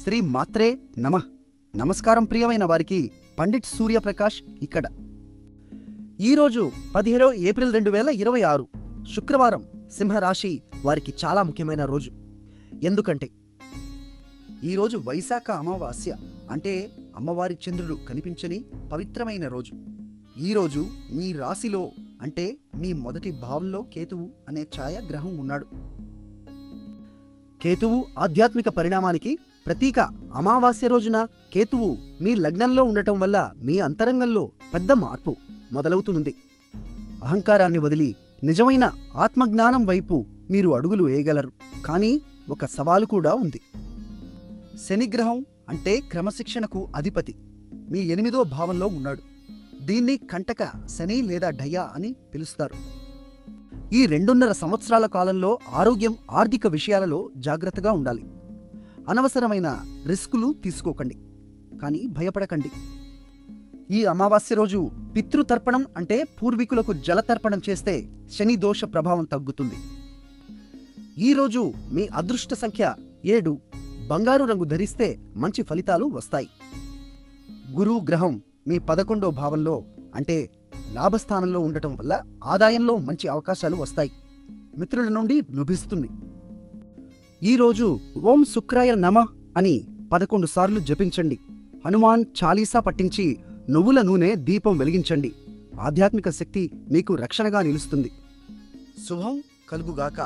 శ్రీ మాత్రే నమః. నమస్కారం ప్రియమైన వారికి పండిట్ సూర్యప్రకాష్ ఇక్కడ. ఈరోజు 17 ఏప్రిల్ 2026 శుక్రవారం. సింహరాశి వారికి చాలా ముఖ్యమైన రోజు. ఎందుకంటే ఈరోజు వైశాఖ అమావాస్య, అంటే అమ్మవారి చంద్రుడు కనిపించని పవిత్రమైన రోజు. ఈరోజు మీ రాశిలో, అంటే మీ మొదటి భావంలో కేతువు అనే ఛాయాగ్రహం ఉన్నాడు. కేతువు ఆధ్యాత్మిక పరిణామానికి ప్రతీక. అమావాస్య రోజున కేతువు మీ లగ్నంలో ఉండటం వల్ల మీ అంతరంగంలో పెద్ద మార్పు మొదలవుతుంది. అహంకారాన్ని వదిలి నిజమైన ఆత్మజ్ఞానం వైపు మీరు అడుగులు వేయగలరు. కానీ ఒక సవాలు కూడా ఉంది. శనిగ్రహం అంటే క్రమశిక్షణకు అధిపతి మీ 8వ భావంలో ఉన్నాడు. దీన్ని కంటక శని లేదా డయ అని పిలుస్తారు. ఈ 2.5 సంవత్సరాల కాలంలో ఆరోగ్యం, ఆర్థిక విషయాలలో జాగ్రత్తగా ఉండాలి. అనవసరమైన రిస్కులు తీసుకోకండి, కానీ భయపడకండి. ఈ అమావాస్య రోజు పితృతర్పణం, అంటే పూర్వీకులకు జలతర్పణం చేస్తే శని దోష ప్రభావం తగ్గుతుంది. ఈరోజు మీ అదృష్ట సంఖ్య 7. బంగారు రంగు ధరిస్తే మంచి ఫలితాలు వస్తాయి. గురువు గ్రహం మీ 11వ భావంలో, అంటే లాభస్థానంలో ఉండటం వల్ల ఆదాయంలో మంచి అవకాశాలు వస్తాయి. మిత్రుల నుండి లభిస్తుంది. ఈరోజు ఓం శుక్రాయ నమః అని 11 సార్లు జపించండి. హనుమాన్ చాలీసా పట్టించి నువ్వుల నూనె దీపం వెలిగించండి. ఆధ్యాత్మిక శక్తి మీకు రక్షణగా నిలుస్తుంది. శుభం కలుగుగాక.